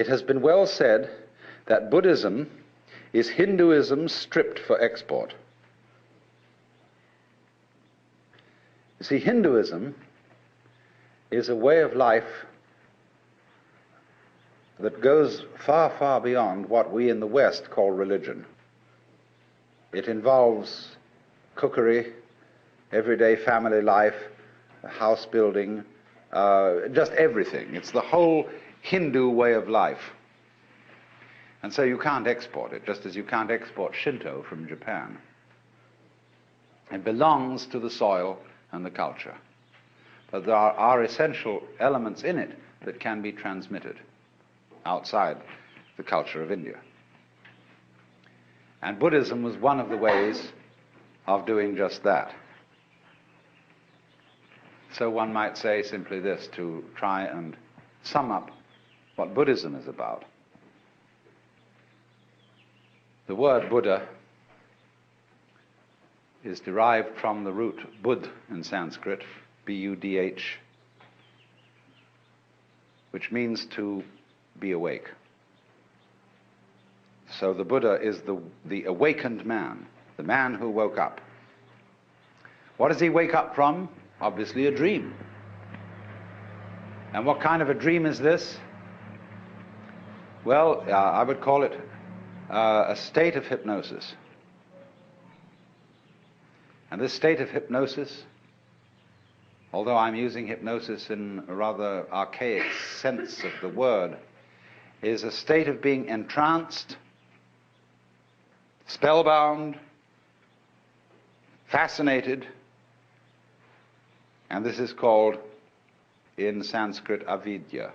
It has been well said that Buddhism is Hinduism stripped for export. You see, Hinduism is a way of life that goes far, far beyond what we in the West call religion. It involves cookery, everyday family life, house building, just everything. It's the whole Hindu way of life. And so you can't export it, just as you can't export Shinto from Japan. It belongs to the soil and the culture. But there are essential elements in it that can be transmitted outside the culture of India. And Buddhism was one of the ways of doing just that. So one might say simply this, to try and sum up what Buddhism is about. The word Buddha is derived from the root Bud in Sanskrit, B-U-D-H, which means to be awake. So the Buddha is the awakened man, the man who woke up. What does he wake up from? Obviously a dream. And what kind of a dream is this? Well, I would call it a state of hypnosis. And this state of hypnosis, although I'm using hypnosis in a rather archaic sense of the word, is a state of being entranced, spellbound, fascinated, and this is called in Sanskrit avidya.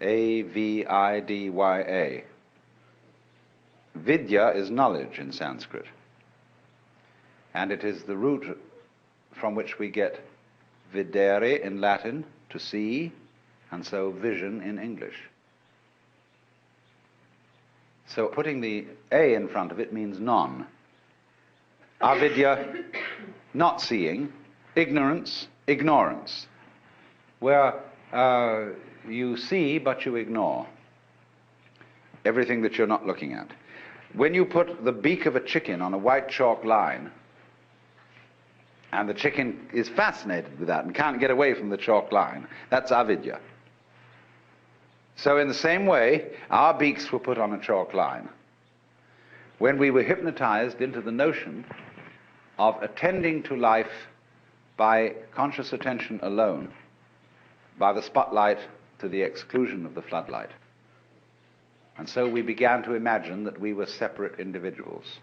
A-V-I-D-Y-A. Vidya is knowledge in Sanskrit, and it is the root from which we get videre in Latin, to see, and so vision in English. So putting the A in front of it means non. Avidya, not seeing. Ignorance, ignorance, where you see but you ignore everything that you're not looking at. When you put the beak of a chicken on a white chalk line, and the chicken is fascinated with that and can't get away from the chalk line, that's avidya. So in the same way, our beaks were put on a chalk line when we were hypnotized into the notion of attending to life by conscious attention alone, by the spotlight to the exclusion of the floodlight. And so we began to imagine that we were separate individuals.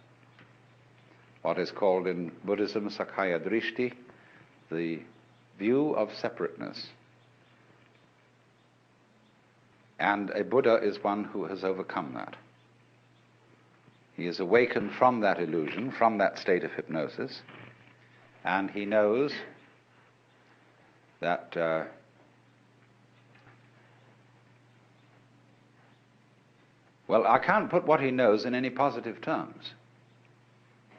What is called in Buddhism Sakkaya Drishti, the view of separateness. And a Buddha is one who has overcome that. He is awakened from that illusion, from that state of hypnosis, and he knows that well, I can't put what he knows in any positive terms.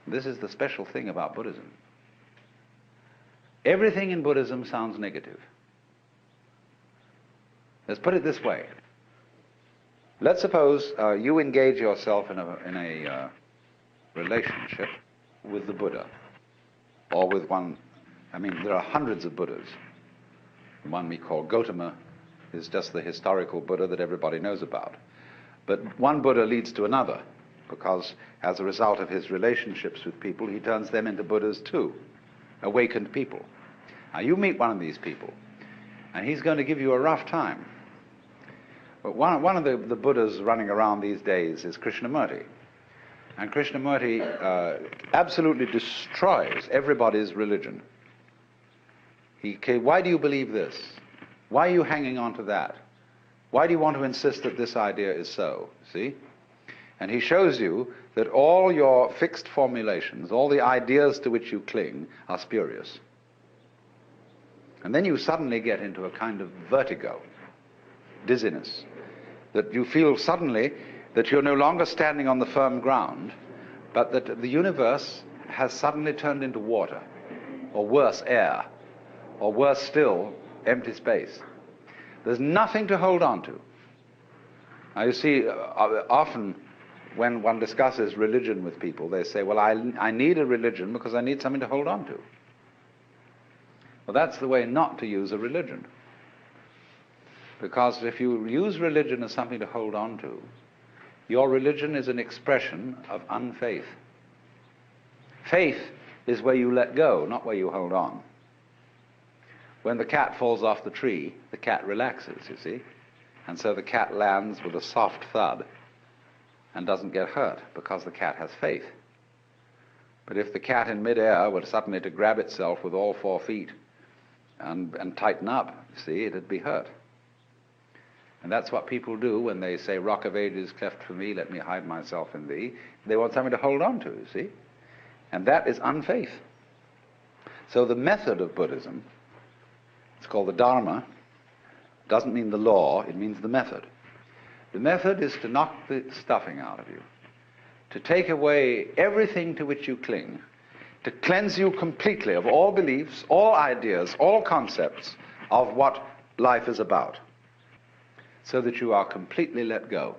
This is the special thing about Buddhism. Everything in Buddhism sounds negative. Let's put it this way. Let's suppose you engage yourself in a relationship with the Buddha, or with one. I mean, there are hundreds of Buddhas. The one we call Gautama is just the historical Buddha that everybody knows about. But one Buddha leads to another, because as a result of his relationships with people, he turns them into Buddhas too, awakened people. Now you meet one of these people, and he's going to give you a rough time. But one of the Buddhas running around these days is Krishnamurti. And Krishnamurti absolutely destroys everybody's religion. Why do you believe this? Why are you hanging on to that? Why do you want to insist that this idea is so? See? And he shows you that all your fixed formulations, all the ideas to which you cling, are spurious. And then you suddenly get into a kind of vertigo, dizziness, that you feel suddenly that you're no longer standing on the firm ground, but that the universe has suddenly turned into water, or worse, air, or worse still, empty space. There's nothing to hold on to. Now you see, often when one discusses religion with people, they say, well, I need a religion because I need something to hold on to. Well, that's the way not to use a religion. Because if you use religion as something to hold on to, your religion is an expression of unfaith. Faith is where you let go, not where you hold on. When the cat falls off the tree, the cat relaxes, you see. And so the cat lands with a soft thud and doesn't get hurt because the cat has faith. But if the cat in midair were suddenly to grab itself with all 4 feet and tighten up, you see, it'd be hurt. And that's what people do when they say, Rock of Ages, cleft for me, let me hide myself in thee. They want something to hold on to, you see. And that is unfaith. So the method of Buddhism, it's called the Dharma, doesn't mean the law, it means the method. The method is to knock the stuffing out of you, to take away everything to which you cling, to cleanse you completely of all beliefs, all ideas, all concepts of what life is about, so that you are completely let go.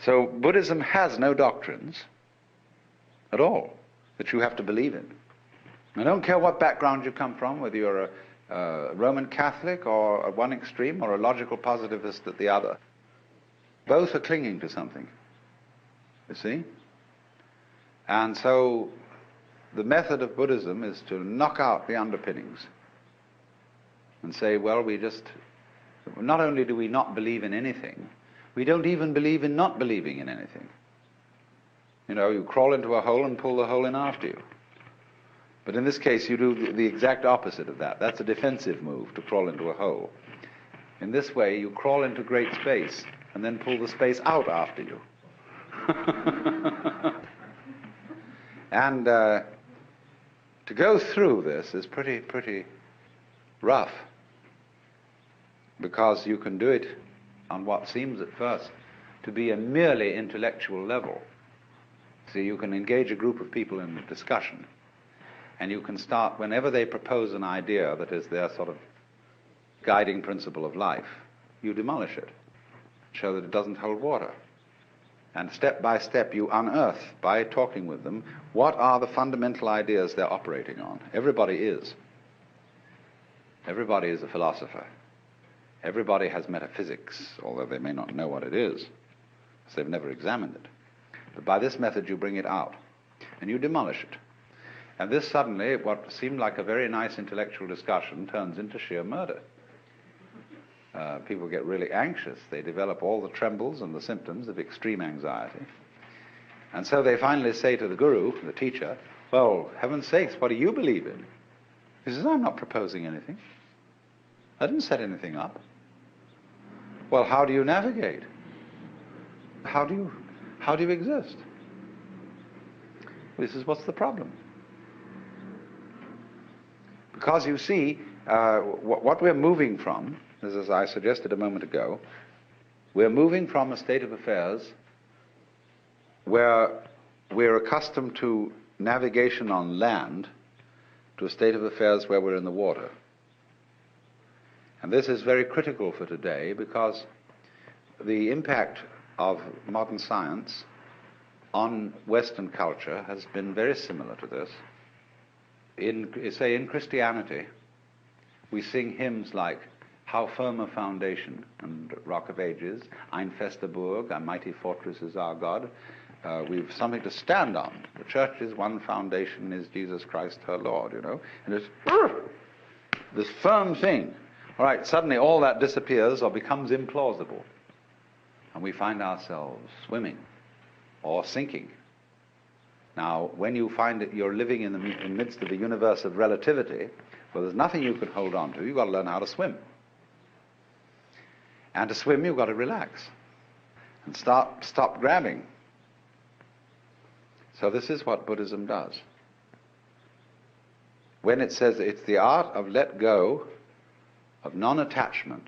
So Buddhism has no doctrines at all that you have to believe in. I don't care what background you come from, whether you're a Roman Catholic or at one extreme or a logical positivist at the other. Both are clinging to something, you see? And so the method of Buddhism is to knock out the underpinnings and say, well, not only do we not believe in anything, we don't even believe in not believing in anything. You know, you crawl into a hole and pull the hole in after you. But in this case, you do the exact opposite of that. That's a defensive move, to crawl into a hole. In this way, you crawl into great space and then pull the space out after you. And to go through this is pretty rough, because you can do it on what seems at first to be a merely intellectual level. So you can engage a group of people in a discussion, and you can start, whenever they propose an idea that is their sort of guiding principle of life, you demolish it, show that it doesn't hold water. And step by step you unearth, by talking with them, what are the fundamental ideas they're operating on. Everybody is. Everybody is a philosopher. Everybody has metaphysics, although they may not know what it is, because they've never examined it. But by this method you bring it out, and you demolish it. And this suddenly, what seemed like a very nice intellectual discussion, turns into sheer murder. People get really anxious. They develop all the trembles and the symptoms of extreme anxiety. And so they finally say to the guru, the teacher, well, heaven's sakes, what do you believe in? He says, I'm not proposing anything. I didn't set anything up. Well, how do you navigate? How do you exist? This is what's the problem. Because you see, what we're moving from, as I suggested a moment ago, we're moving from a state of affairs where we're accustomed to navigation on land to a state of affairs where we're in the water. And this is very critical for today, because the impact of modern science on Western culture has been very similar to this. In Christianity, we sing hymns like How Firm a Foundation and Rock of Ages, Ein fester Burg, a mighty fortress is our God. We've something to stand on. The church's one foundation is Jesus Christ her Lord, you know. And it's this firm thing. All right, suddenly all that disappears or becomes implausible. And we find ourselves swimming or sinking. Now, when you find that you're living in the midst of the universe of relativity, where there's nothing you can hold on to, you've got to learn how to swim. And to swim, you've got to relax and stop grabbing. So this is what Buddhism does. When it says it's the art of let go, of non-attachment,